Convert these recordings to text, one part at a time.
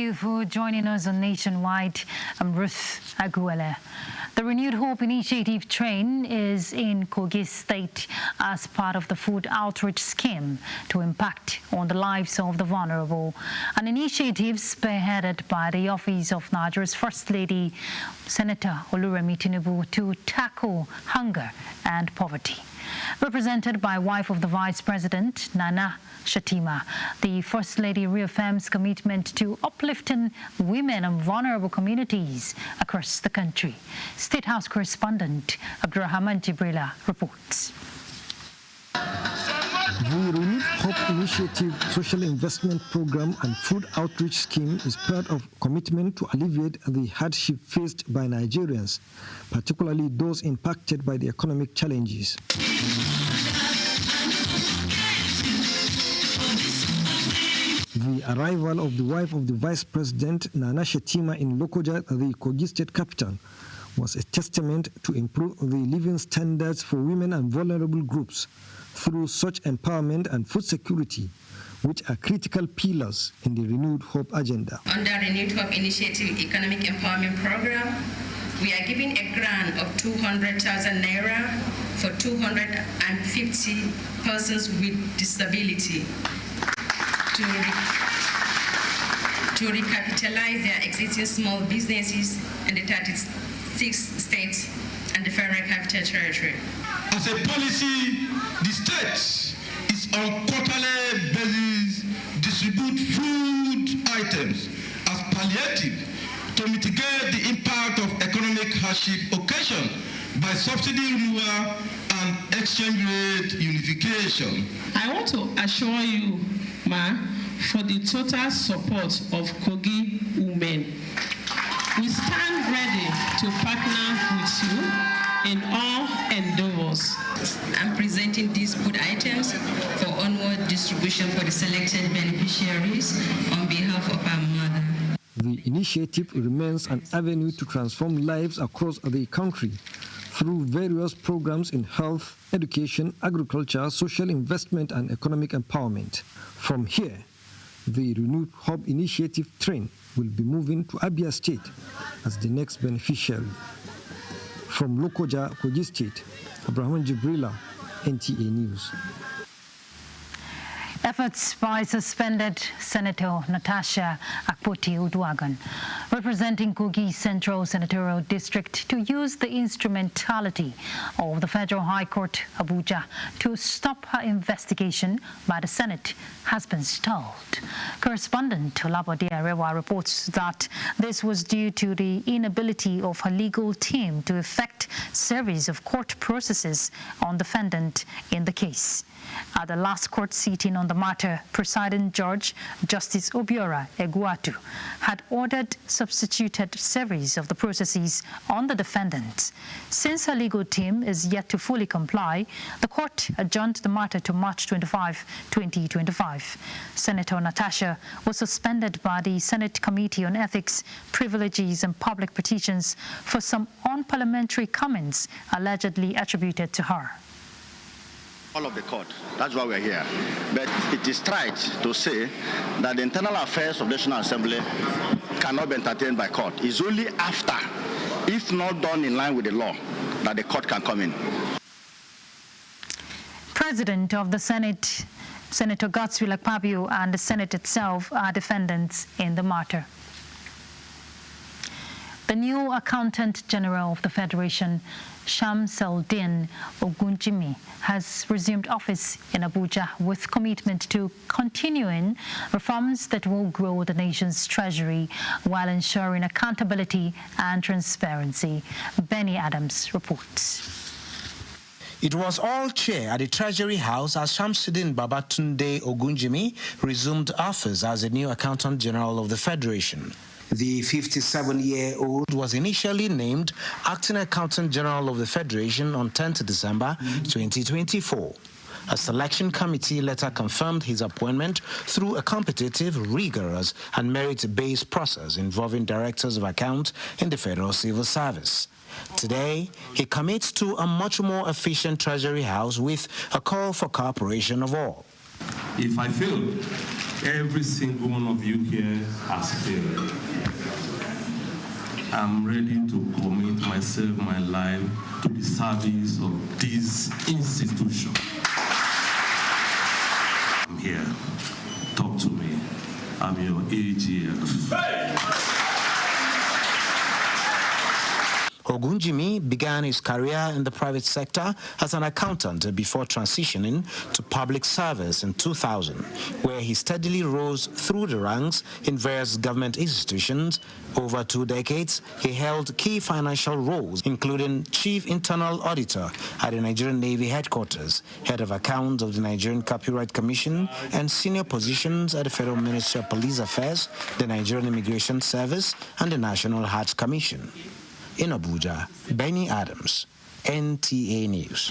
you for joining us on Nationwide. I'm Ruth Aguele. The Renewed Hope Initiative train is in Kogi State as part of the food outreach scheme to impact on the lives of the vulnerable. An initiative spearheaded by the Office of Nigeria's First Lady, Senator Oluremi Tinubu, to tackle hunger and poverty. Represented by wife of the Vice President, Nana Shatima, the First Lady reaffirms commitment to uplifting women and vulnerable communities across the country. State House correspondent Abdurrahman Jibrila reports. The Renewed Hope Initiative Social Investment Program and Food Outreach Scheme is part of commitment to alleviate the hardship faced by Nigerians, particularly those impacted by the economic challenges. The arrival of the wife of the Vice President, Nana Shatima, in Lokoja, the Kogi State capital, was a testament to improve the living standards for women and vulnerable groups through such empowerment and food security, which are critical pillars in the Renewed Hope agenda. Under Renewed Hope Initiative Economic Empowerment Program, we are giving a grant of 200,000 naira for 250 persons with disability to recapitalize their existing small businesses in the 36 states and the Federal Capital Territory. As a policy, the state is on quarterly basis distribute food items as palliative to mitigate the impact of economic hardship occasioned by subsidy removal and exchange rate unification. I want to assure you, Ma, for the total support of Kogi women. We stand ready to partner with you in all endeavors. I'm presenting these food items for onward distribution for the selected beneficiaries on behalf of our mother. The initiative remains an avenue to transform lives across the country through various programs in health, education, agriculture, social investment, and economic empowerment. From here, the Renewed Hope Initiative train will be moving to Abia State as the next beneficiary. From Lokoja, Kogi State, Abraham Jibrila, NTA News. Efforts by suspended Senator Natasha Akpoti-Uduaghan, representing Kogi Central Senatorial District, to use the instrumentality of the Federal High Court, Abuja, to stop her investigation by the Senate has been stalled. Correspondent Olabode Arewa reports that this was due to the inability of her legal team to effect series of court processes on defendant in the case. At the last court sitting on the matter, presiding judge Justice Obiora Eguatu had ordered substituted series of the processes on the defendant. Since her legal team is yet to fully comply, the court adjourned the matter to March 25, 2025. Senator Natasha was suspended by the Senate Committee on Ethics, Privileges and Public Petitions for some unparliamentary comments allegedly attributed to her. All of the court. That's why we're here. But it is right to say that the internal affairs of the National Assembly cannot be entertained by court. It's only after, if not done in line with the law, that the court can come in. President of the Senate, Senator Godswill Akpabio, and the Senate itself are defendants in the matter. The new Accountant General of the Federation, Shamseldin Ogunjimi, has resumed office in Abuja with commitment to continuing reforms that will grow the nation's treasury while ensuring accountability and transparency. Benny Adams reports. It was all cheer at the Treasury House as Shamsuddin Babatunde Ogunjimi resumed office as the new Accountant General of the Federation. The 57-year-old was initially named Acting Accountant General of the Federation on 10th December 2024. A selection committee later confirmed his appointment through a competitive, rigorous, and merit-based process involving directors of accounts in the Federal Civil Service. Today, he commits to a much more efficient Treasury House with a call for cooperation of all. If I failed, every single one of you here has failed. I'm ready to commit myself, my life, to the service of this institution. I'm here. Talk to me. I'm your AGF. Ogunjimi began his career in the private sector as an accountant before transitioning to public service in 2000, where he steadily rose through the ranks in various government institutions. Over 2 decades, he held key financial roles, including Chief Internal Auditor at the Nigerian Navy Headquarters, Head of Accounts of the Nigerian Copyright Commission, and senior positions at the Federal Ministry of Police Affairs, the Nigerian Immigration Service, and the National Health Commission. In Abuja, Benny Adams, NTA News.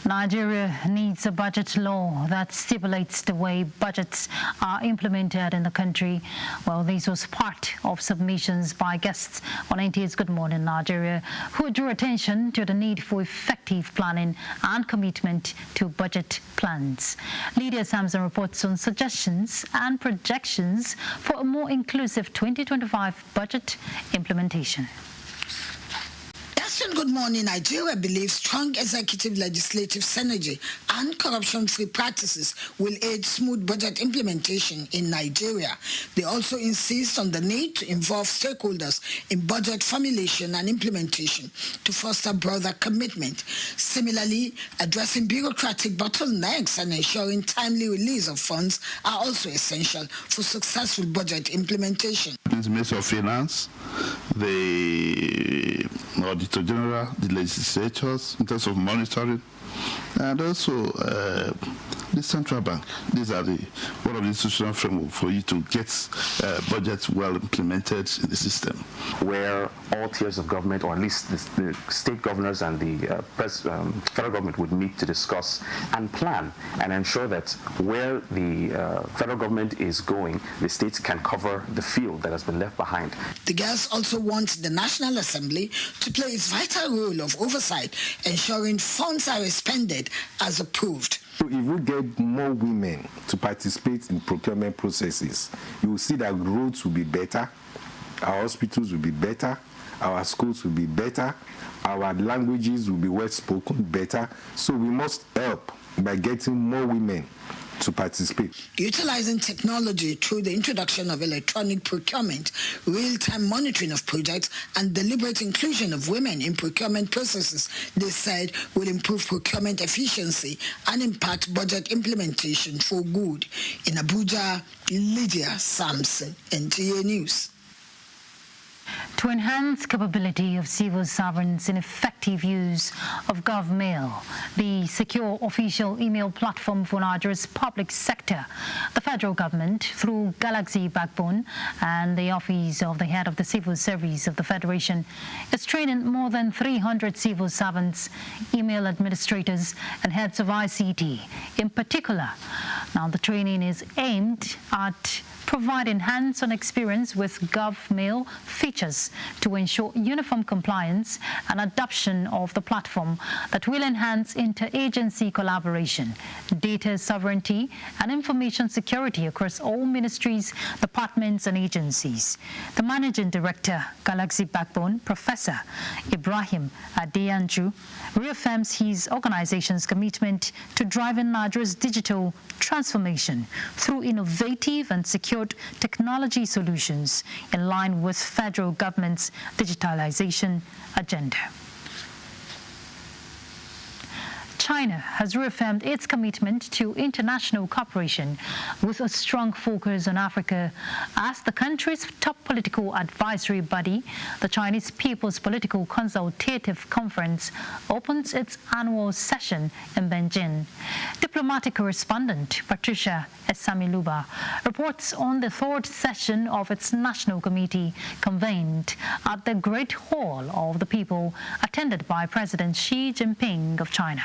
Nigeria needs a budget law that stipulates the way budgets are implemented in the country. Well, this was part of submissions by guests on NTA's Good Morning Nigeria, who drew attention to the need for effective planning and commitment to budget plans. Lydia Samson reports on suggestions and projections for a more inclusive 2025 budget implementation. Good Morning Nigeria believes strong executive legislative synergy and corruption-free practices will aid smooth budget implementation in Nigeria. They also insist on the need to involve stakeholders in budget formulation and implementation to foster broader commitment. Similarly, addressing bureaucratic bottlenecks and ensuring timely release of funds are also essential for successful budget implementation. The Ministry of Finance, the Auditor General, the legislatures in terms of monitoring, and also the central bank. These are one of the institutional framework for you to get budgets well implemented in the system. Where all tiers of government, or at least the state governors and the federal government, would meet to discuss and plan and ensure that where the federal government is going, the states can cover the field that has been left behind. The guests also want the National Assembly to play its vital role of oversight, ensuring funds are expended as approved. So if we get more women to participate in procurement processes, you will see that roads will be better, our hospitals will be better, our schools will be better, our languages will be well spoken better. So we must help by getting more women to participate. Utilizing technology through the introduction of electronic procurement, real-time monitoring of projects, and deliberate inclusion of women in procurement processes, they said will improve procurement efficiency and impact budget implementation for good. In Abuja, Lydia Samson, NTA News. To enhance capability of civil servants in effective use of GovMail, the secure official email platform for Nigeria's public sector, the federal government, through Galaxy Backbone and the Office of the Head of the Civil Service of the Federation, is training more than 300 civil servants, email administrators, and heads of ICT in particular. Now, the training is aimed at providing hands-on experience with GovMail features to ensure uniform compliance and adoption of the platform that will enhance interagency collaboration, data sovereignty, and information security across all ministries, departments, and agencies. The Managing Director, Galaxy Backbone, Professor Ibrahim Adeyanju, reaffirms his organization's commitment to driving Nigeria's digital transformation through innovative and secure technology solutions in line with federal government's digitalization agenda. China has reaffirmed its commitment to international cooperation with a strong focus on Africa as the country's top political advisory body, the Chinese People's Political Consultative Conference, opens its annual session in Beijing. Diplomatic correspondent Patricia Esamiluba reports on the third session of its National Committee convened at the Great Hall of the People, attended by President Xi Jinping of China.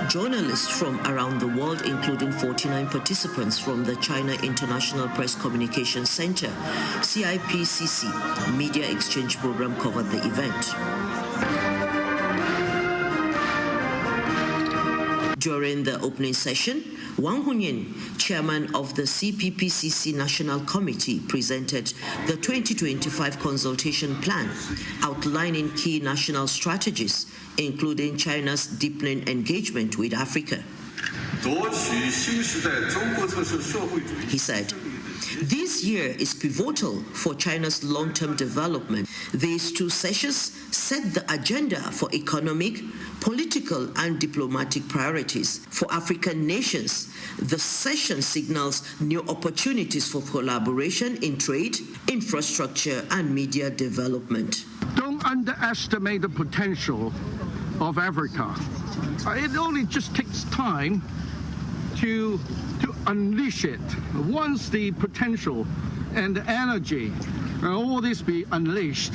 Journalists from around the world, including 49 participants from the China International Press Communication Center, CIPCC, Media Exchange Program, covered the event. During the opening session, Wang Hunyin, chairman of the CPPCC National Committee, presented the 2025 consultation plan, outlining key national strategies, including China's deepening engagement with Africa. He said, "This year is pivotal for China's long-term development. These two sessions set the agenda for economic, political, and diplomatic priorities for African nations. The session signals new opportunities for collaboration in trade, infrastructure, and media development." Don't underestimate the potential of Africa. It only just takes time to unleash it. Once the potential and the energy and all this be unleashed,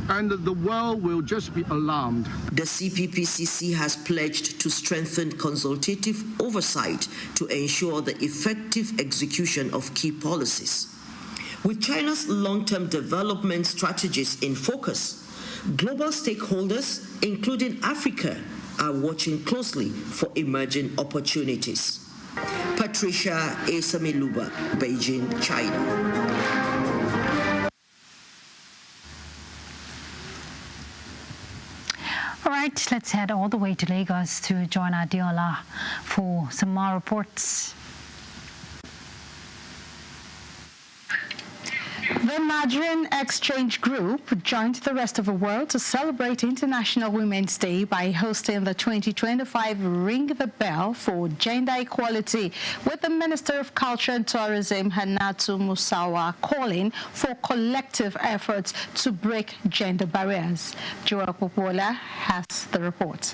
and the world will just be alarmed. The CPPCC has pledged to strengthen consultative oversight to ensure the effective execution of key policies. With China's long-term development strategies in focus, global stakeholders, including Africa, are watching closely for emerging opportunities. Patricia Esamiluba, Beijing, China. All right, let's head all the way to Lagos to join Adiola for some more reports. The Nigerian Exchange Group joined the rest of the world to celebrate International Women's Day by hosting the 2025 Ring the Bell for Gender Equality, with the Minister of Culture and Tourism, Hannatu Musawa, calling for collective efforts to break gender barriers. Joel Popola has the report.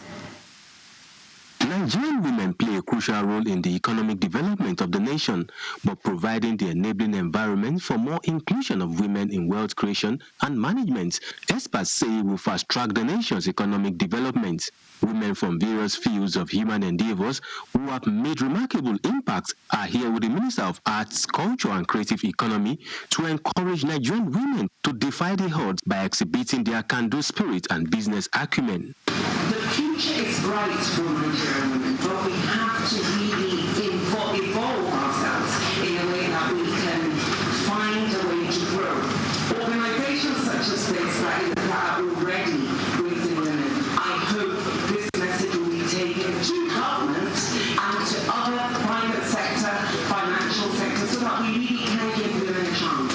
Nigerian women play a crucial role in the economic development of the nation, but providing the enabling environment for more inclusion of women in wealth creation and management, experts say will fast-track the nation's economic development. Women from various fields of human endeavors who have made remarkable impacts are here with the Minister of Arts, Culture and Creative Economy to encourage Nigerian women to defy the odds by exhibiting their can-do spirit and business acumen. The future is bright for Nigerian women, but we have to really evolve ourselves in a way that we can find a way to grow. Organizations such as this are already raising women. I hope this message will be taken to governments and to other private sector, financial sector, so that we really can give women a chance.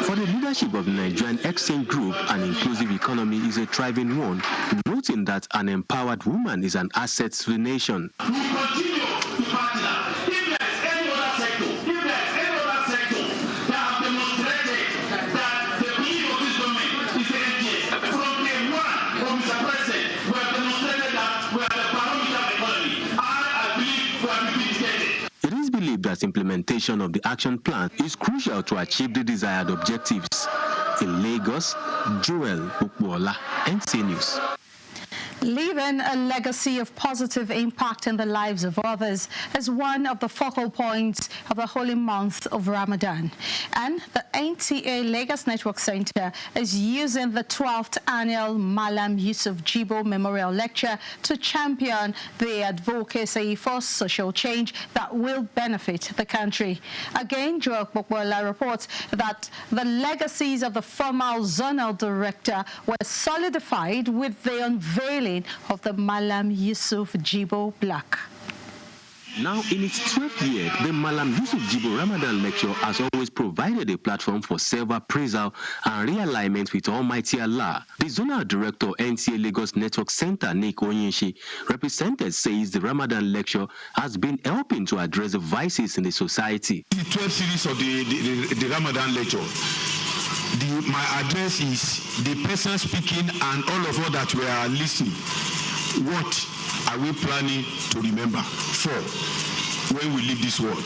For the leadership of the Nigerian Exchange Group, an inclusive economy is a thriving one, noting that an empowered woman is an asset to the nation. We continue to partner. If there's any other sector that have demonstrated that the belief of this government is the NTA, from day one, from Mr. President, we have demonstrated that we are the barometer of the economy. I believe we have been vindicated. It is believed that implementation of the action plan is crucial to achieve the desired objectives. In Lagos, Joel Ukwola, NTA News. Leaving a legacy of positive impact in the lives of others is one of the focal points of the holy month of Ramadan. And the NTA Lagos Network Center is using the 12th annual Malam Yusuf Jibo Memorial Lecture to champion the advocacy for social change that will benefit the country. Again, Joel Pokbola reports that the legacies of the former zonal director were solidified with the unveiling of the Malam Yusuf Jibo Black. Now, in its 12th year, the Malam Yusuf Jibo Ramadan Lecture has always provided a platform for self-appraisal and realignment with Almighty Allah. The Zonal Director, NTA Lagos Network Center, Nick Onyinshi, represented says the Ramadan Lecture has been helping to address the vices in the society. The 12th series of the Ramadan Lecture. My address is the person speaking and all of us that we are listening. What are we planning to remember for when we leave this world?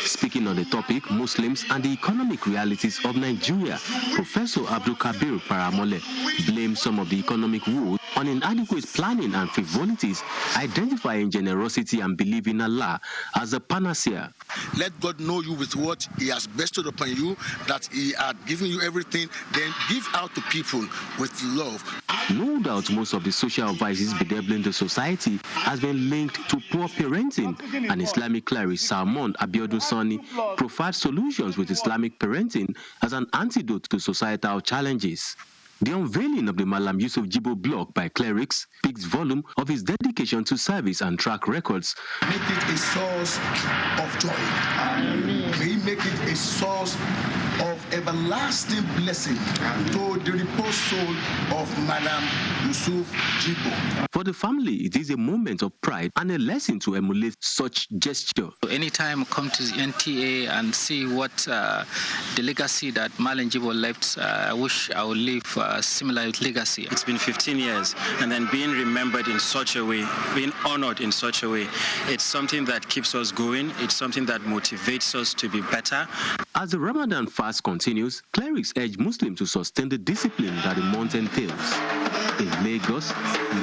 Speaking on the topic, Muslims and the economic realities of Nigeria, Professor Abdul Kabir Paramole blamed some of the economic woes on inadequate planning and frivolities, identifying generosity and belief in Allah as a panacea. Let God know you with what He has bestowed upon you, that He had given you everything, then give out to people with love. I No doubt most of the social vices bedeviling the society has been linked to poor parenting, and Islamic cleric Salmon Abiodun Sani provides solutions with Islamic parenting as an antidote to societal challenges. The unveiling of the Malam Yusuf Jibo blog by clerics speaks volume of his dedication to service and track records. Make it a source of joy. May he make it a source of everlasting blessing to the reposed soul of Malam Yusuf Jibo. For the family, it is a moment of pride and a lesson to emulate such gesture. Anytime I come to the NTA and see what the legacy that Malam Jibo left, I wish I would leave a similar legacy. It's been 15 years, and then being remembered in such a way, being honored in such a way, it's something that keeps us going. It's something that motivates us to be better. As the Ramadan fast continues, clerics urge Muslims to sustain the discipline that the month entails. In Lagos,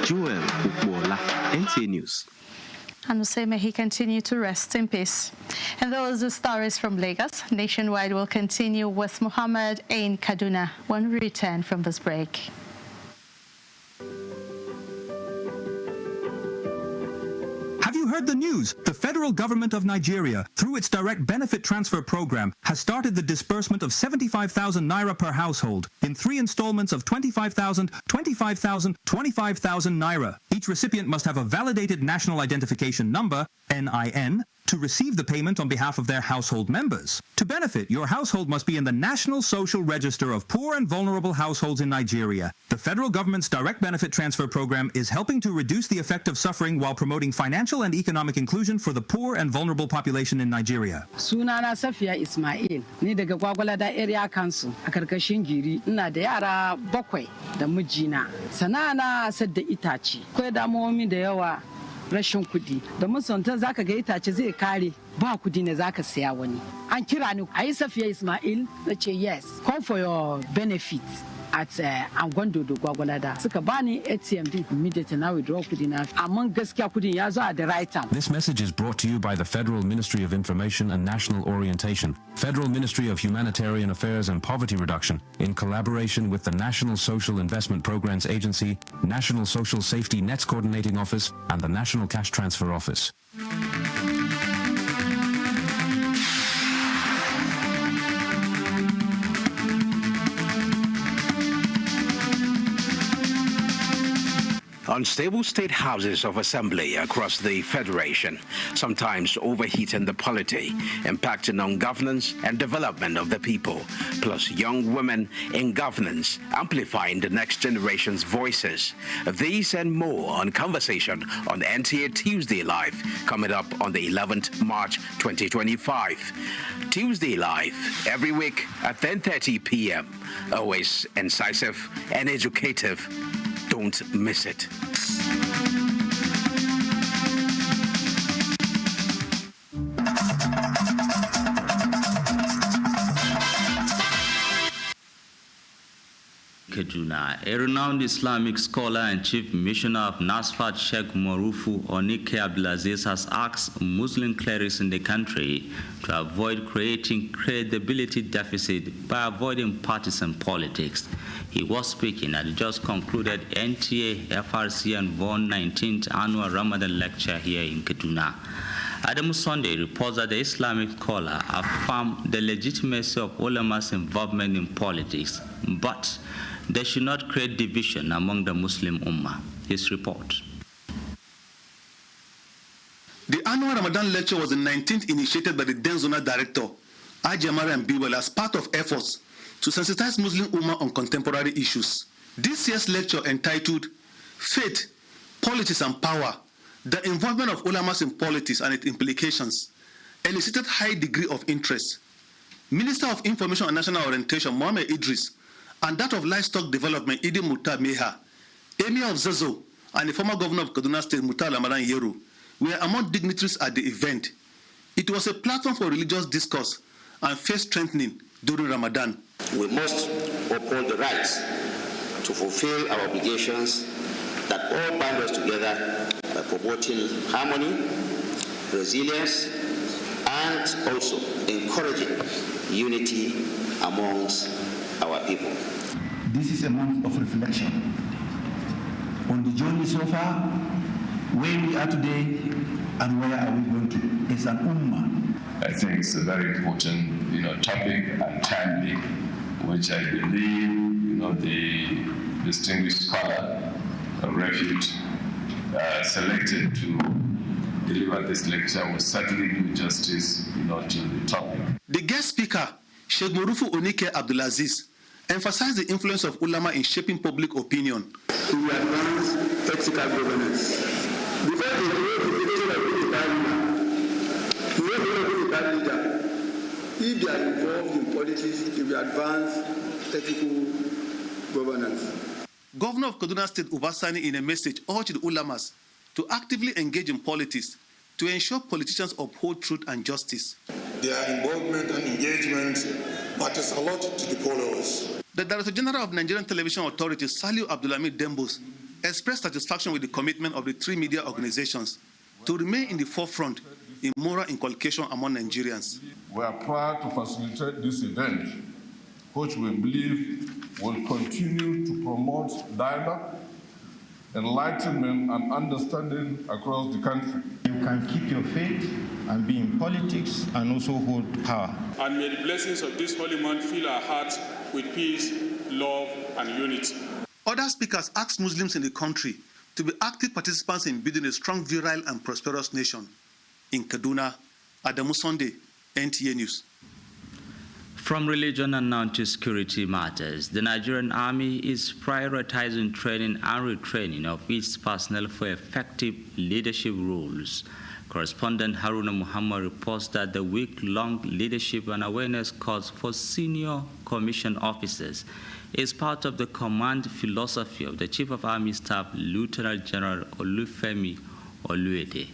Joel Ukwola, NTA News. And we say may he continue to rest in peace. And those are stories from Lagos. Nationwide will continue with Muhammad in Kaduna when we return from this break. Have you heard the news? The federal government of Nigeria, through its direct benefit transfer program, has started the disbursement of 75,000 naira per household in 3 installments of 25,000, 25,000, 25,000 naira. Each recipient must have a validated national identification number, NIN, to receive the payment on behalf of their household members. To benefit, your household must be in the National Social Register of Poor and Vulnerable Households in Nigeria. The federal government's direct benefit transfer program is helping to reduce the effect of suffering while promoting financial and economic inclusion for the poor and vulnerable population in Nigeria. Sunana Safiya Ismail, ni daga Gwagwalada Area Council a karkashin Giri. Ina da yara 7 da mijina. Sana'ana sadda itace. Akwai damuwomi da yawa. Rashin kudi da musanta zaka ga itace zai kare ba kudi ne zaka siya wani an kira ni ayi Safiya Ismail nace yes come for your benefits at Angwando do Gwagwalada suka bani ATM din immediately na withdraw kudi na amma gaskiya kudin ya zo at the right time. This message is brought to you by the Federal Ministry of Information and National Orientation, Federal Ministry of Humanitarian Affairs and Poverty Reduction, in collaboration with the National Social Investment Programs Agency, National Social Safety Nets Coordinating Office, and the National Cash Transfer Office. Unstable state houses of assembly across the Federation sometimes overheating the polity, impacting on governance and development of the people, plus young women in governance, amplifying the next generation's voices. These and more on Conversation on NTA Tuesday Live, coming up on the 11th March 2025. Tuesday Live, every week at 10:30 p.m. Always incisive and educative. Don't miss it. Kaduna, a renowned Islamic scholar and chief missioner of NASFAT, Sheikh Marufu Onike Abdulaziz, has asked Muslim clerics in the country to avoid creating credibility deficit by avoiding partisan politics. He was speaking at the just concluded NTA, FRC, and VON 19th annual Ramadan lecture here in Kaduna. Adamu Sunday reports that the Islamic scholar affirmed the legitimacy of ulama's involvement in politics, but they should not create division among the Muslim Ummah. His report. The annual Ramadan lecture was the 19th initiated by the then Zonal Director, Ajamara and Biwell, as part of efforts to sensitize Muslim Ummah on contemporary issues. This year's lecture, entitled Faith, Politics and Power, the involvement of ulamas in politics and its implications, elicited high degree of interest. Minister of Information and National Orientation, Mohammed Idris, and that of Livestock Development, Idi Mutar Meha, Emir of Zazo, and the former governor of Kaduna State, Mutar Ramadan Yeru, were among dignitaries at the event. It was a platform for religious discourse and faith strengthening during Ramadan. We must uphold the right to fulfill our obligations that all bind us together by promoting harmony, resilience, and also encouraging unity amongst our people. This is a month of reflection on the journey so far, where we are today, and where are we going to as an ummah. I think it's a very important, topic and timely, which I believe, the distinguished scholar, Refuge, selected to deliver this lecture will certainly do justice, to the topic. The guest speaker, Sheikh Morufu Onike Abdulaziz, emphasized the influence of ulama in shaping public opinion. To advance ethical governance. Before the creation of the leader, if they are involved in politics, they will advance ethical governance. Governor of Kaduna State, Ubasani, in a message, urged the ulamas to actively engage in politics to ensure politicians uphold truth and justice. Their involvement and engagement matters a lot to the followers. The Director General of Nigerian Television Authority, Saliu Abdulhamid Dembos, expressed satisfaction with the commitment of the three media organizations to remain in the forefront in moral inculcation among Nigerians. We are proud to facilitate this event, which we believe will continue to promote dialogue, enlightenment, and understanding across the country. You can keep your faith and be in politics and also hold power. And may the blessings of this holy month fill our hearts with peace, love, and unity. Other speakers asked Muslims in the country to be active participants in building a strong, virile, and prosperous nation. In Kaduna, Adamu Sunday, NTA News. From religion and now to security matters, the Nigerian Army is prioritizing training and retraining of its personnel for effective leadership roles. Correspondent Haruna Muhammad reports that the week-long leadership and awareness course for senior commissioned officers is part of the command philosophy of the Chief of Army Staff, Lieutenant General Olufemi Oluede.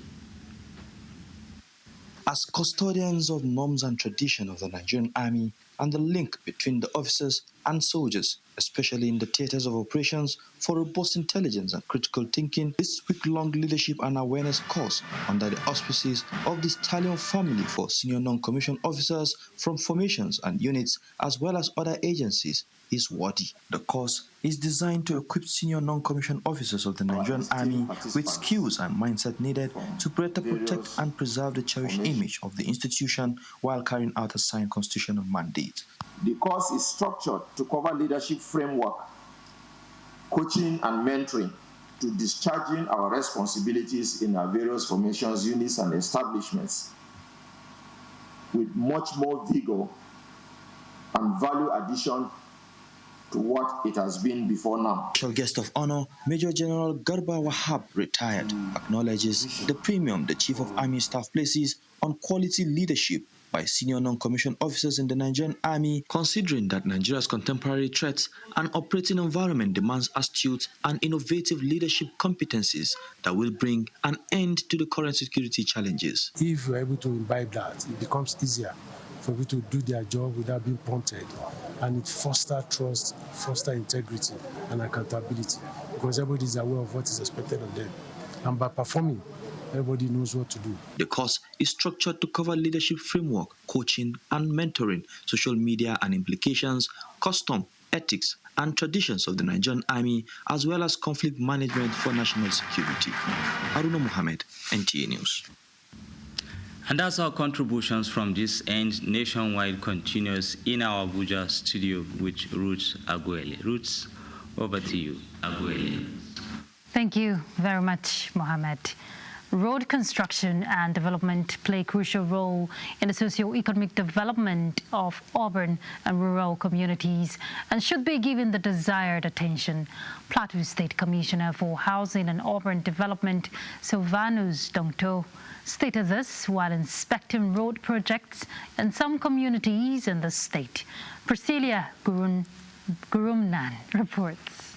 As custodians of norms and tradition of the Nigerian Army and the link between the officers and soldiers, especially in the theaters of operations for robust intelligence and critical thinking, this week-long leadership and awareness course under the auspices of the Stallion family for senior non-commissioned officers from formations and units as well as other agencies is worthy. The course is designed to equip senior non-commissioned officers of the Nigerian Army with skills and mindset needed to better protect and preserve the cherished image of the institution while carrying out a signed constitutional mandate. The course is structured to cover leadership framework, coaching and mentoring, to discharging our responsibilities in our various formations, units, and establishments with much more vigor and value addition to what it has been before now. Special guest of honor, Major General Garba Wahab, retired, acknowledges the premium the Chief of Army Staff places on quality leadership by senior non-commissioned officers in the Nigerian Army, considering that Nigeria's contemporary threats and operating environment demands astute and innovative leadership competencies that will bring an end to the current security challenges. If you're able to imbibe that, it becomes easier for people to do their job without being prompted, and it fosters trust, fosters integrity and accountability, because everybody is aware of what is expected of them, and by performing, everybody knows what to do. The course is structured to cover leadership framework, coaching and mentoring, social media and implications, custom, ethics and traditions of the Nigerian Army, as well as conflict management for national security. Haruna Muhammad, NTA News. And that's our contributions from this end. Nationwide continues in our Abuja studio with Ruth Aguele. Ruth, over to you, Aguele. Thank you very much, Mohammed. Road construction and development play a crucial role in the socio-economic development of urban and rural communities and should be given the desired attention. Plateau State Commissioner for Housing and Urban Development, Sylvanus Dongto, stated this while inspecting road projects in some communities in the state. Priscilla Gurumnan reports.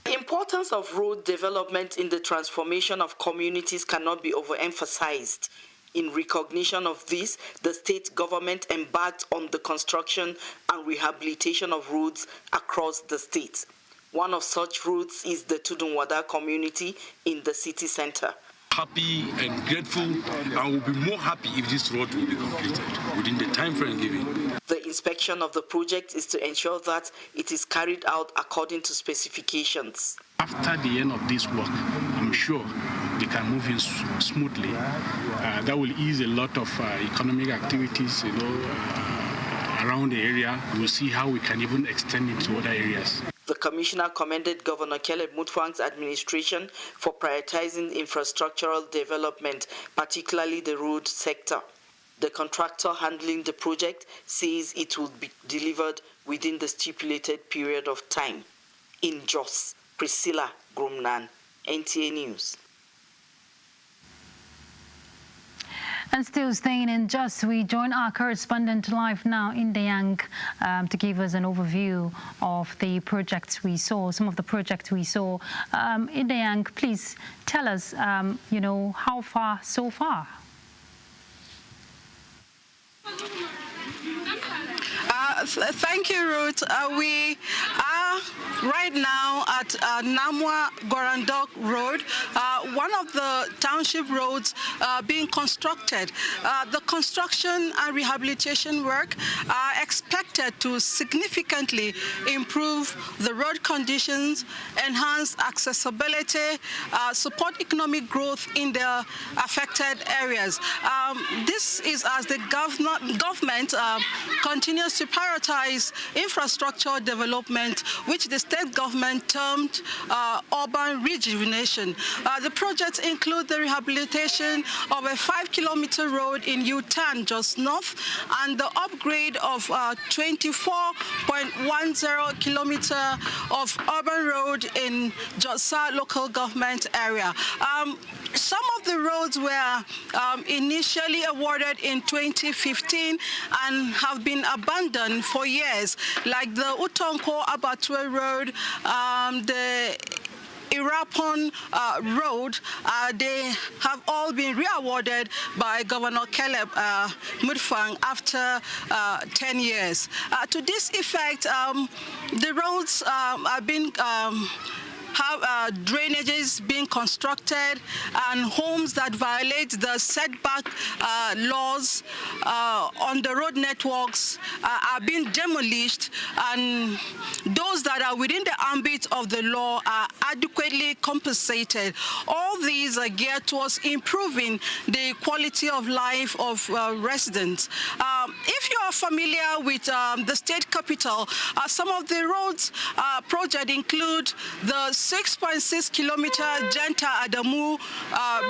The importance of road development in the transformation of communities cannot be overemphasized. In recognition of this, the state government embarked on the construction and rehabilitation of roads across the state. One of such roads is the Tudunwada community in the city center. Happy and grateful, and will be more happy if this road will be completed within the time frame given. The inspection of the project is to ensure that it is carried out according to specifications. after the end of this work, I'm sure they can move in smoothly. That will ease a lot of economic activities, around the area. We'll see how we can even extend it to other areas. The commissioner commended Governor Caleb Mutfwang's administration for prioritizing infrastructural development, particularly the road sector. The contractor handling the project says it will be delivered within the stipulated period of time. In Jos, Priscilla Grumnan, NTA News. And still staying in Jos, we join our correspondent live now in Dayang to give us an overview of the projects we saw, some of the projects we saw. In Dayang, please tell us, how far so far? Thank you, Ruth. We are right now at Namwa Gorandok Road, one of the township roads being constructed. The construction and rehabilitation work are expected to significantly improve the road conditions, enhance accessibility, support economic growth in the affected areas. This is as the government continues to prioritize infrastructure development, which the state government termed urban rejuvenation. The projects include the rehabilitation of a 5-kilometer road in Utan, Jos North, and the upgrade of 24.10 kilometer of urban road in Josa local government area. Some of the roads were initially awarded in 2015 and have been abandoned for years, like the Utonko Abattoir Road, the Irapon Road. They have all been re-awarded by Governor Caleb Mutfwang after 10 years. To this effect, the roads have been drainages being constructed, and homes that violate the setback laws on the road networks are being demolished, and those that are within the ambit of the law are adequately compensated. All these are geared towards improving the quality of life of residents. If you are familiar with the state capital, some of the roads project include the 6.6 kilometer Jenta Adamu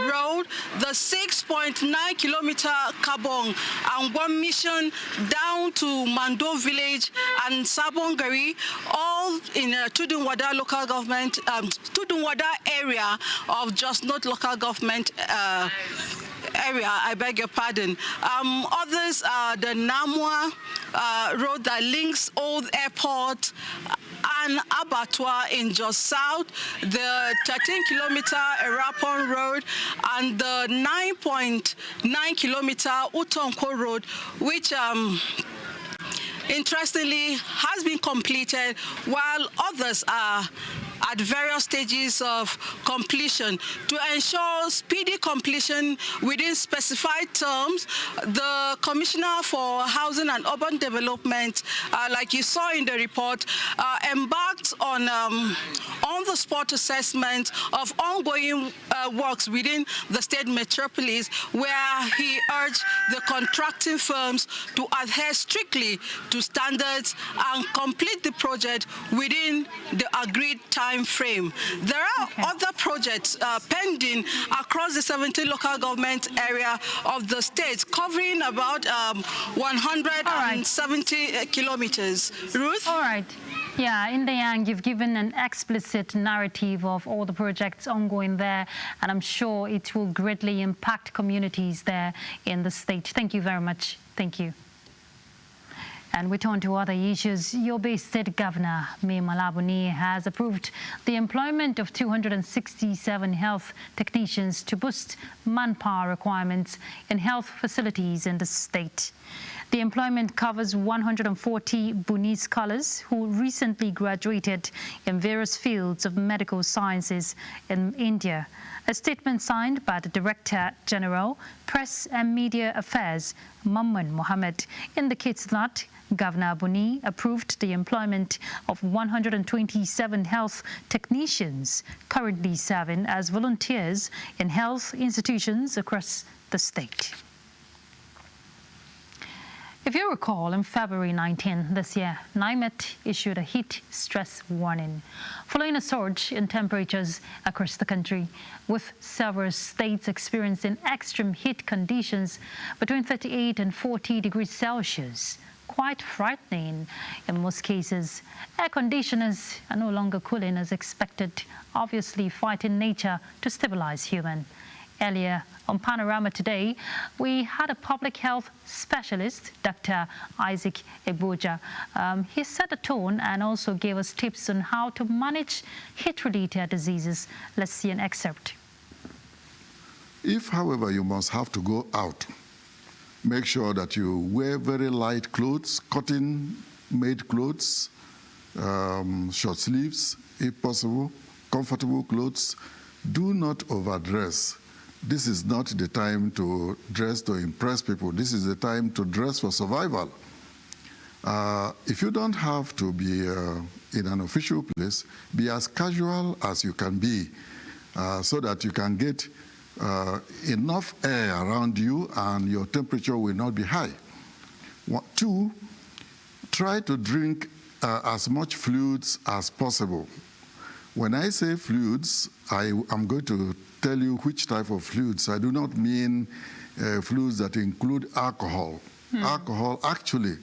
road, the 6.9 kilometer Kabong and one mission down to Mando village and Sabongari, all in Tudunwada local government, Tudunwada area of Jos North local government area, I beg your pardon. Others are the Namwa road that links Old Airport and Abattoir in Jos South, the 13-kilometer Erapon Road, and the 9.9 kilometer Utonko Road, which interestingly has been completed, while others are at various stages of completion. To ensure speedy completion within specified terms, the Commissioner for Housing and Urban Development, like you saw in the report, embarked on the-spot assessment of ongoing works within the state metropolis, where he urged the contracting firms to adhere strictly to standards and complete the project within the agreed time frame. There are other projects pending across the 17 local government area of the state, covering about 170 kilometers. Ruth? All right. Yeah, in Dayang, you've given an explicit narrative of all the projects ongoing there, and I'm sure it will greatly impact communities there in the state. Thank you very much. Thank you. And we turn to other issues. Yobe State Governor Mai Malabuni has approved the employment of 267 health technicians to boost manpower requirements in health facilities in the state. The employment covers 140 Buni scholars who recently graduated in various fields of medical sciences in India A statement signed by the Director General, Press and Media Affairs, Mamman Mohammed, indicates that Governor Buni approved the employment of 127 health technicians currently serving as volunteers in health institutions across the state. If you recall, in February 19 this year, NIMET issued a heat stress warning following a surge in temperatures across the country, with several states experiencing extreme heat conditions between 38 and 40 degrees Celsius. Quite frightening in most cases. Air conditioners are no longer cooling as expected, obviously fighting nature to stabilize human. Earlier on Panorama Today, we had a public health specialist, Dr. Isaac Abuja. He set a tone and also gave us tips on how to manage heat-related diseases. Let's see an excerpt. If, however, you must have to go out, make sure that you wear very light clothes, cotton-made clothes, short sleeves, if possible, comfortable clothes. Do not overdress. This is not the time to dress to impress people. This is the time to dress for survival. If you don't have to be in an official place, be as casual as you can be so that you can get enough air around you and your temperature will not be high. 2, try to drink as much fluids as possible. When I say fluids, I'm going to tell you which type of fluids. I do not mean fluids that include alcohol. Alcohol actually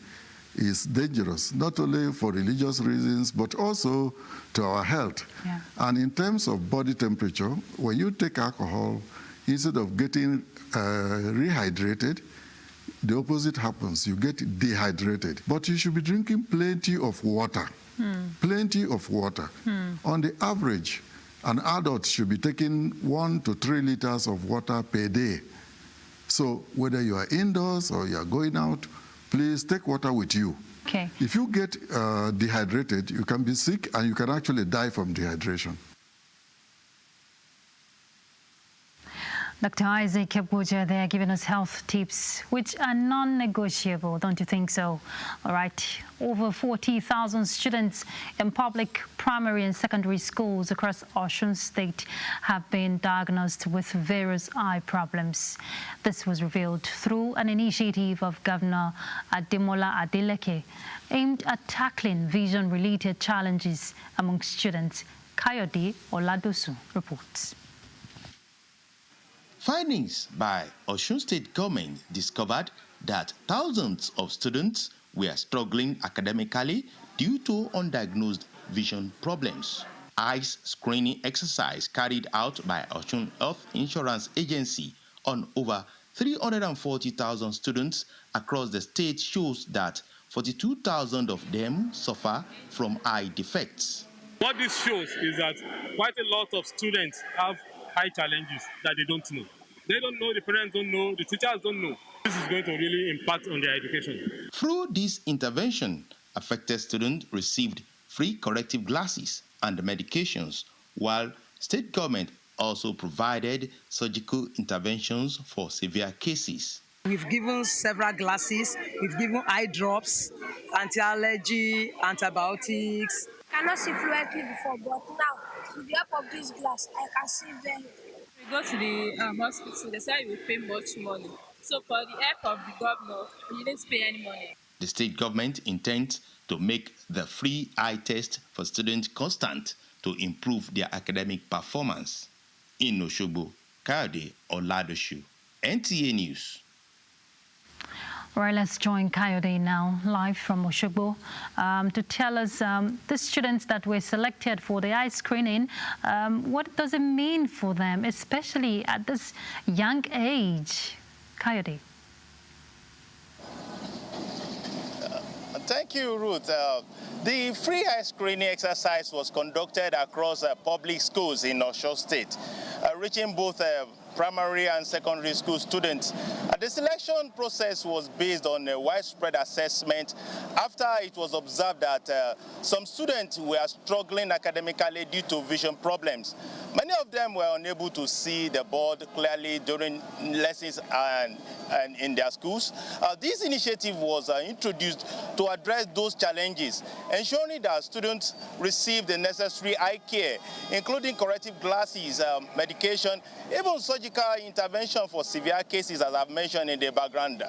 is dangerous, not only for religious reasons, but also to our health. Yeah. And in terms of body temperature, when you take alcohol, instead of getting rehydrated, the opposite happens. You get dehydrated. But you should be drinking plenty of water. Plenty of water. On the average, an adult should be taking 1 to 3 liters of water per day. So whether you are indoors or you are going out, please take water with you. Okay. If you get dehydrated, you can be sick and you can actually die from dehydration. Dr. Isaac Abuja, they are giving us health tips, which are non-negotiable, don't you think so? All right. Over 40,000 students in public primary and secondary schools across Osun State have been diagnosed with various eye problems. This was revealed through an initiative of Governor Ademola Adeleke aimed at tackling vision-related challenges among students. Kayode Oladosu reports. Findings by Osun State government discovered that thousands of students were struggling academically due to undiagnosed vision problems. Eyes screening exercise carried out by Osun Health Insurance Agency on over 340,000 students across the state shows that 42,000 of them suffer from eye defects. What this shows is that quite a lot of students have eye challenges that they don't know. They don't know, the parents don't know, the teachers don't know. This is going to really impact on their education. Through this intervention, affected students received free corrective glasses and medications, while state government also provided surgical interventions for severe cases. We've given several glasses, we've given eye drops, anti-allergy, antibiotics. I cannot see fluently before, but now, with the help of this glass, I can see very well. We go to the hospital, they say we pay much money. So for the help of the governor, we didn't pay any money. The state government intends to make the free eye test for students constant to improve their academic performance. In Osogbo, Kayode Oladosu, NTA News. All right, let's join Kayode now, live from Osogbo, to tell us the students that were selected for the eye screening, what does it mean for them, especially at this young age? Kayode. Thank you, Ruth. The free eye screening exercise was conducted across public schools in Osun State, reaching both primary and secondary school students. The selection process was based on a widespread assessment after it was observed that some students were struggling academically due to vision problems. Many of them were unable to see the board clearly during lessons and in their schools. This initiative was introduced to address those challenges, ensuring that students receive the necessary eye care, including corrective glasses, medication, even surgical intervention for severe cases, as I've mentioned in the background.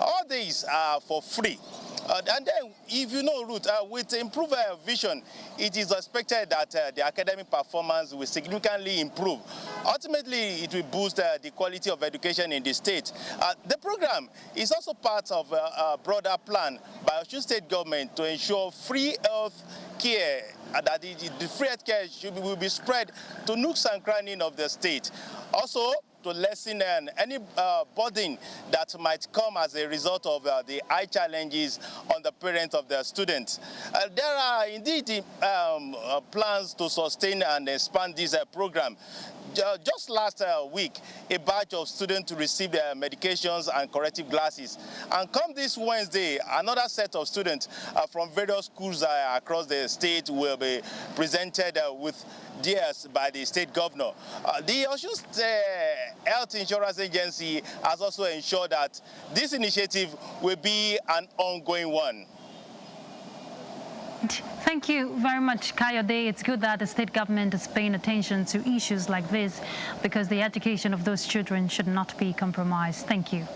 All these are for free. And then, if you know, Ruth, with improved vision, it is expected that the academic performance will significantly improve. Ultimately, it will boost the quality of education in the state. The program is also part of a broader plan by Osun State government to ensure free health care, that the free health care will be spread to nooks and crannies of the state. Also, to lessen any burden that might come as a result of the eye challenges on the parents of the students. There are indeed plans to sustain and expand this program. Just last week, a batch of students received their medications and corrective glasses. And come this Wednesday, another set of students from various schools across the state will be presented with theirs by the state governor. The Osun Health Insurance Agency has also ensured that this initiative will be an ongoing one. Thank you very much, Kayode. It's good that the state government is paying attention to issues like this, because the education of those children should not be compromised. Thank you.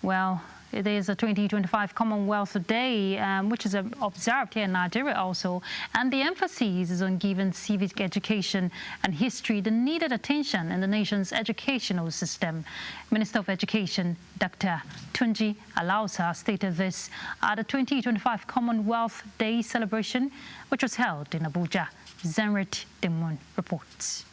Well, it is a 2025 Commonwealth Day, which is observed here in Nigeria also, and the emphasis is on giving civic education and history the needed attention in the nation's educational system. Minister of Education, Dr. Tunji Alausa, stated this at the 2025 Commonwealth Day celebration, which was held in Abuja. Zenret Demun reports.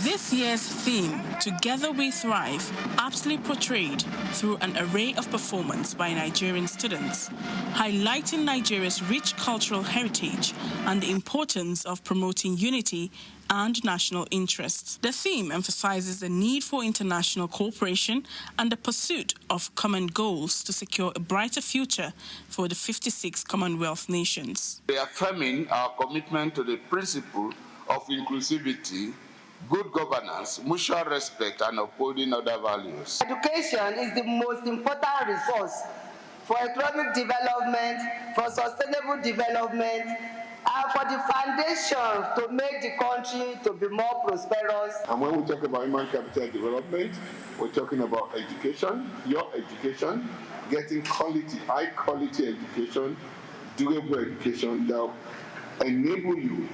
This year's theme, Together We Thrive, aptly portrayed through an array of performance by Nigerian students, highlighting Nigeria's rich cultural heritage and the importance of promoting unity and national interests. The theme emphasizes the need for international cooperation and the pursuit of common goals to secure a brighter future for the 56 Commonwealth nations. Reaffirming our commitment to the principle of inclusivity, good governance, mutual respect, and upholding other values. Education is the most important resource for economic development, for sustainable development, and for the foundation to make the country to be more prosperous. And when we talk about human capital development, we're talking about education, your education, getting quality, high quality education, durable education that will enable you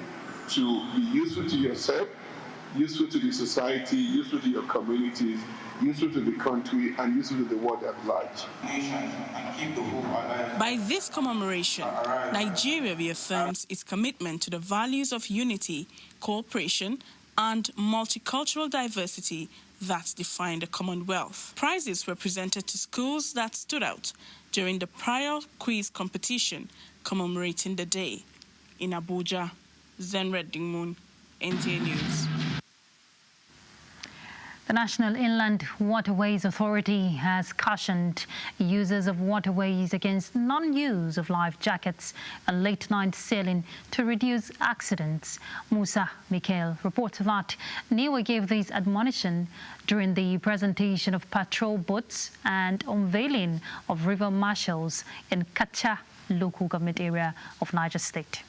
to be useful to yourself, useful to the society, useful to your communities, useful to the country, and useful to the world at large. By this commemoration, Nigeria reaffirms its commitment to the values of unity, cooperation, and multicultural diversity that define the Commonwealth. Prizes were presented to schools that stood out during the prior quiz competition commemorating the day. In Abuja, Zenret Dingmun, NTA News. The National Inland Waterways Authority has cautioned users of waterways against non-use of life jackets and late-night sailing to reduce accidents. Musa Mikhail reports that NIWA gave this admonition during the presentation of patrol boats and unveiling of river marshals in Kacha local government area of Niger State.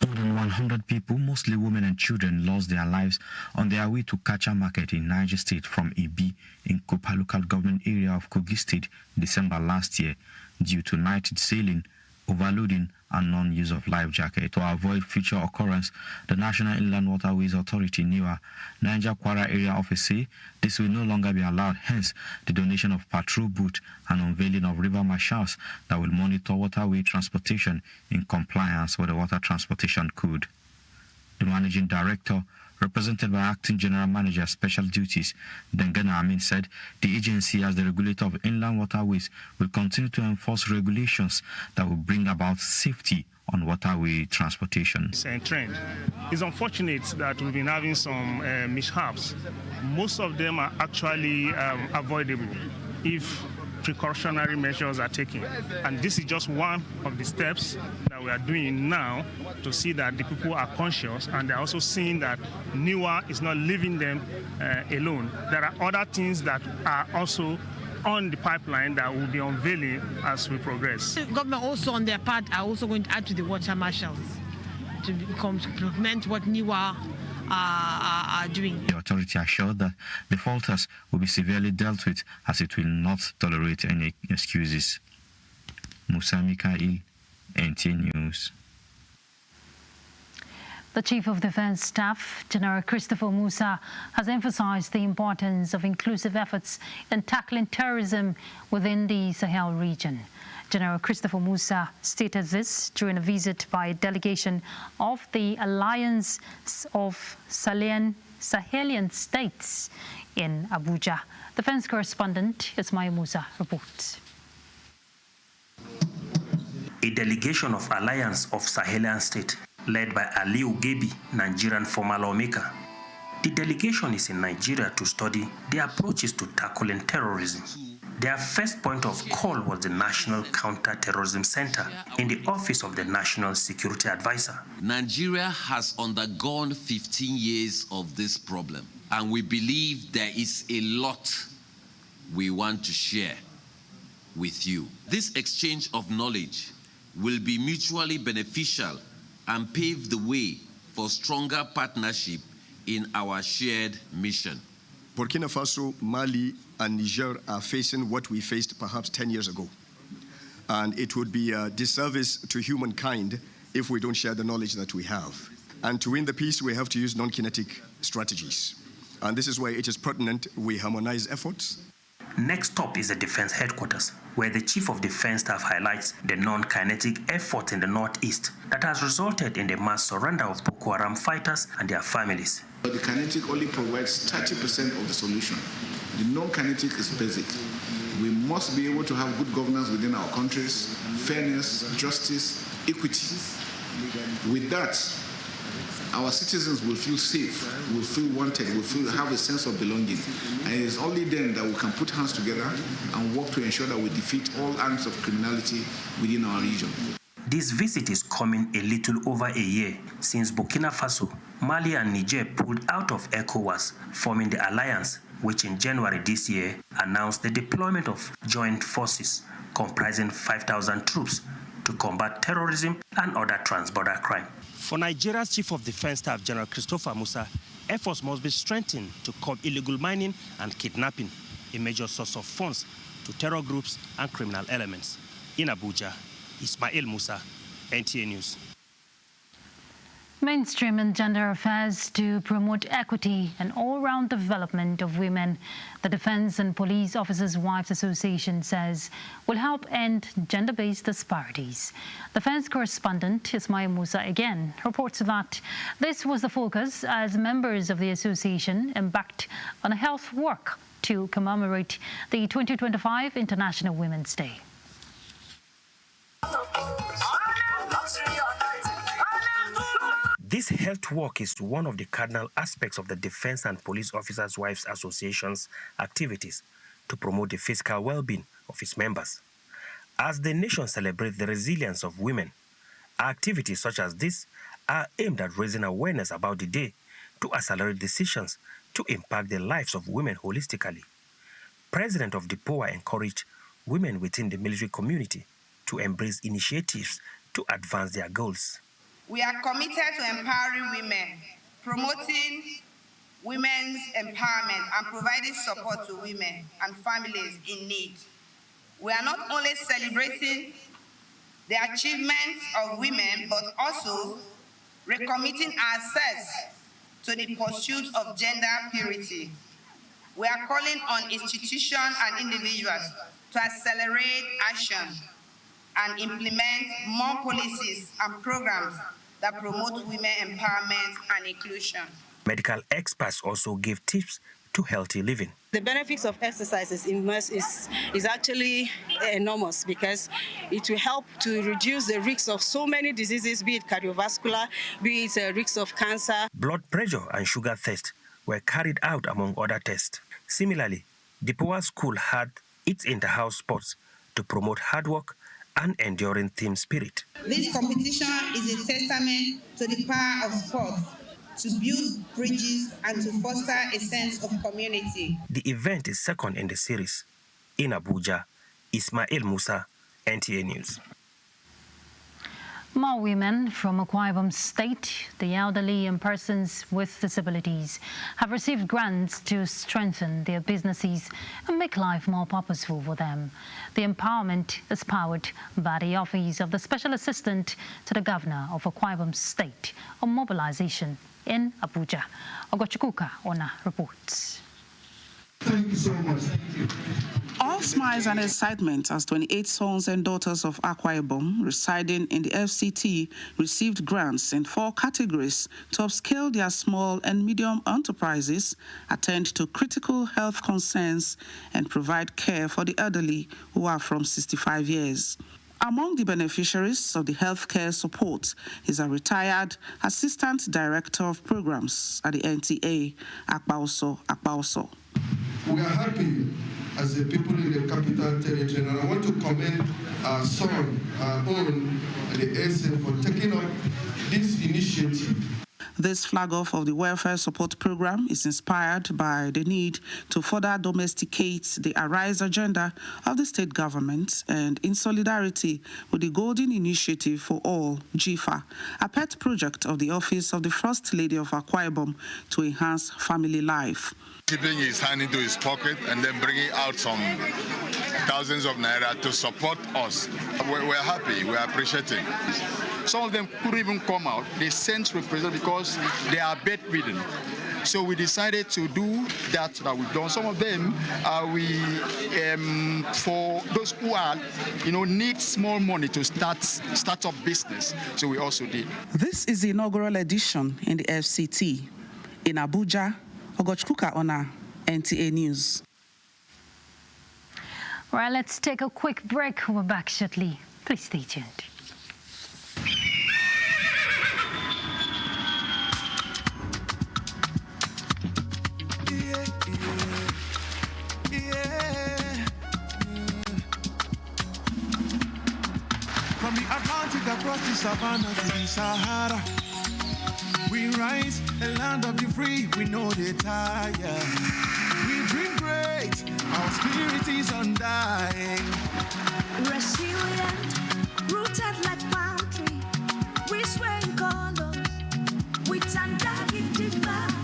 More than 100 people, mostly women and children, lost their lives on their way to Kacha Market in Niger State from Ibi in Kopa local government area of Kogi State December last year due to night sailing, overloading and non-use of life jacket. To avoid future occurrence, the National Inland Waterways Authority NIWA Niger Kwara area office say this will no longer be allowed, hence the donation of patrol boat and unveiling of river marshals that will monitor waterway transportation in compliance with the Water Transportation Code. The managing director, represented by Acting General Manager Special Duties, Dengana Amin, said the agency, as the regulator of inland waterways, will continue to enforce regulations that will bring about safety on waterway transportation. It's a trend. It's unfortunate that we've been having some mishaps. Most of them are actually avoidable if precautionary measures are taken. And this is just one of the steps that we are doing now to see that the people are conscious, and they're also seeing that NIWA is not leaving them alone. There are other things that are also on the pipeline that will be unveiling as we progress. The government also on their part are also going to add to the water marshals to complement what NIWA are doing. The authority assured that the faulters will be severely dealt with, as it will not tolerate any excuses. Musa Mikail, NTA News. The Chief of Defence Staff, General Christopher Musa, has emphasized the importance of inclusive efforts in tackling terrorism within the Sahel region. General Christopher Musa stated this during a visit by a delegation of the Alliance of Sahelian States in Abuja. Defence correspondent Ismail Musa reports. A delegation of Alliance of Sahelian States, led by Aliu Gebi, Nigerian former lawmaker. The delegation is in Nigeria to study the approaches to tackling terrorism. Their first point of call was the National Counter-Terrorism Center in the office of the National Security Advisor. Nigeria has undergone 15 years of this problem, and we believe there is a lot we want to share with you. This exchange of knowledge will be mutually beneficial and pave the way for stronger partnership in our shared mission. Burkina Faso, Mali, and Niger are facing what we faced perhaps 10 years ago. And it would be a disservice to humankind if we don't share the knowledge that we have. And to win the peace, we have to use non-kinetic strategies. And this is why it is pertinent we harmonize efforts. Next up is the Defense Headquarters, where the Chief of Defense Staff highlights the non-kinetic effort in the Northeast that has resulted in the mass surrender of Boko Haram fighters and their families. But the kinetic only provides 30% of the solution. The non-kinetic is basic. We must be able to have good governance within our countries, fairness, justice, equity. With that, our citizens will feel safe, will feel wanted, will have a sense of belonging. And it is only then that we can put hands together and work to ensure that we defeat all arms of criminality within our region. This visit is coming a little over a year since Burkina Faso, Mali and Niger pulled out of ECOWAS, forming the alliance, which in January this year announced the deployment of joint forces comprising 5,000 troops to combat terrorism and other trans-border crime. For Nigeria's Chief of Defense Staff, General Christopher Musa, efforts must be strengthened to curb illegal mining and kidnapping, a major source of funds to terror groups and criminal elements. In Abuja, Ismail Musa, NTA News. Mainstream in gender affairs to promote equity and all-round development of women, the Defense and Police Officers' Wives Association says will help end gender-based disparities. Defense correspondent Ismail Musa again reports that this was the focus as members of the association embarked on a health walk to commemorate the 2025 International Women's Day. This health walk is one of the cardinal aspects of the Defense and Police Officers' Wives Association's activities to promote the physical well-being of its members. As the nation celebrates the resilience of women, activities such as this are aimed at raising awareness about the day to accelerate decisions to impact the lives of women holistically. President of the POA encouraged women within the military community to embrace initiatives to advance their goals. We are committed to empowering women, promoting women's empowerment and providing support to women and families in need. We are not only celebrating the achievements of women, but also recommitting ourselves to the pursuit of gender purity. We are calling on institutions and individuals to accelerate action and implement more policies and programs that promote women empowerment and inclusion. Medical experts also gave tips to healthy living. The benefits of exercise is actually enormous because it will help to reduce the risks of so many diseases, be it cardiovascular, be it risks of cancer. Blood pressure and sugar tests were carried out among other tests. Similarly, the Power School had its inter-house sports to promote hard work and enduring team spirit. This competition is a testament to the power of sports to build bridges and to foster a sense of community. The event is second in the series. In Abuja, Ismail Musa, NTA News. More women from Akwa Ibom State, the elderly and persons with disabilities have received grants to strengthen their businesses and make life more purposeful for them. The empowerment is powered by the Office of the Special Assistant to the Governor of Akwa Ibom State on mobilization in Abuja. Ogochukuka Ona reports. Thank you so much. Thank you. All smiles and excitement as 28 sons and daughters of Akwa Ibom residing in the FCT received grants in 4 categories to upscale their small and medium enterprises, attend to critical health concerns, and provide care for the elderly who are from 65 years. Among the beneficiaries of the healthcare support is a retired Assistant Director of Programs at the NTA, Akpaoso. We are happy as the people in the capital territory, and I want to commend our son, our own, the SM, for taking up this initiative. This flag-off of the welfare support program is inspired by the need to further domesticate the Arise agenda of the state government and in solidarity with the Golden Initiative for All, GIFA, a pet project of the Office of the First Lady of Akwa Ibom to enhance family life. Keeping his hand into his pocket and then bringing out some thousands of naira to support us. We're happy, we're appreciating. Some of them couldn't even come out. They sent representatives because they are bedridden. So we decided to do that we've done. Some of them, for those who are, need small money to start up business. So we also did. This is the inaugural edition in the FCT. In Abuja, Ogochukuka Ona, NTA News. All right, let's take a quick break. We're back shortly. Please stay tuned. From the Atlantic across the savannah to the Sahara, we rise, a land of the free, we know they tire. We dream great, our spirit is undying. Resilient, rooted like palm tree, we sway in colors, with undying demand.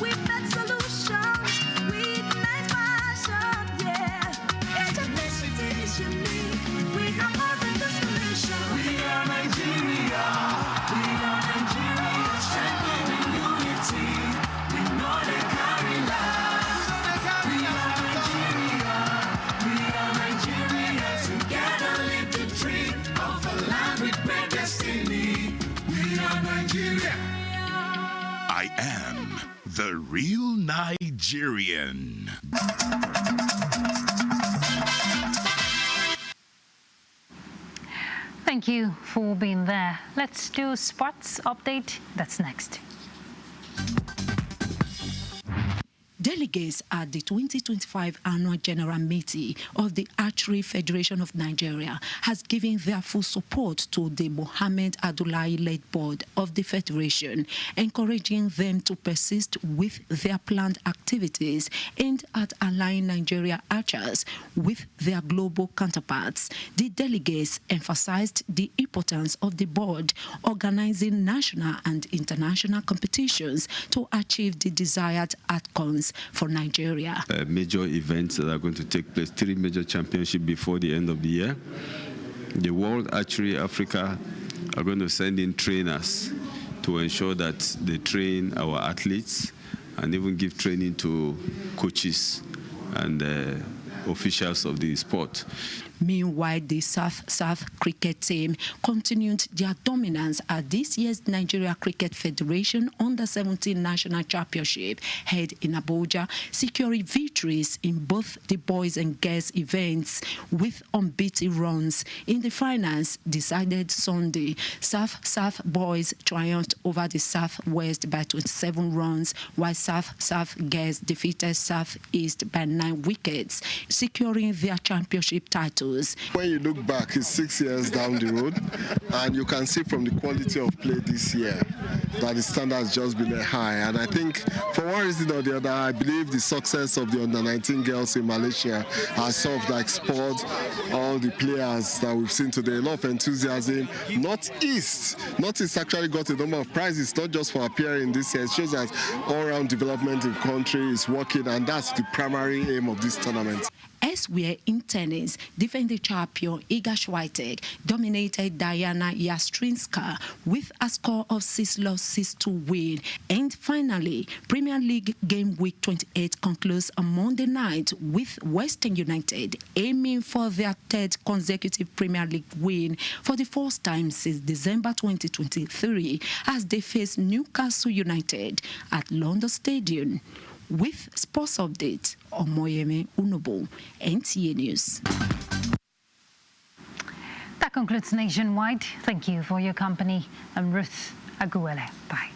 We make solutions, we ignite passion, yeah. Ethnicity is unique, we have more than just a nation. We are Nigeria, we are Nigeria, strengthening unity, we know they carry lives. We are Nigeria, together live the dream of a land with great destiny. We are Nigeria. I am the real Nigerian. Thank you for being there. Let's do sports update. That's next. Delegates at the 2025 annual general meeting of the Archery Federation of Nigeria has given their full support to the Mohammed Abdullahi-led board of the federation, encouraging them to persist with their planned activities aimed at aligning Nigeria archers with their global counterparts. The delegates emphasized the importance of the board organizing national and international competitions to achieve the desired outcomes for Nigeria. Major events that are going to take place, 3 major championships before the end of the year. The World Archery Africa are going to send in trainers to ensure that they train our athletes and even give training to coaches and officials of the sport. Meanwhile, the South cricket team continued their dominance at this year's Nigeria Cricket Federation Under-17 National Championship held in Abuja, securing victories in both the boys and girls events with unbeaten runs. In the finals decided Sunday, South boys triumphed over the Southwest by 27 runs, while South girls defeated Southeast by 9 wickets, securing their championship titles. When you look back, it's 6 years down the road, and you can see from the quality of play this year that the standard has just been high. And I think for one reason or the other, I believe the success of the under-19 girls in Malaysia has sort of like spurred all the players that we've seen today. A lot of enthusiasm. Northeast actually got a number of prizes, not just for appearing this year. It shows that all-round development in the country is working, and that's the primary aim of this tournament. Elsewhere in tennis, defending champion Iga Swiatek dominated Diana Yastremska with a score of 6-6 win. And finally, Premier League Game Week 28 concludes on Monday night with Western United aiming for their 3rd consecutive Premier League win for the first time since December 2023 as they face Newcastle United at London Stadium. With sports update, Omoyemi Unobo, NTA News. That concludes Nationwide. Thank you for your company. I'm Ruth Aguele. Bye.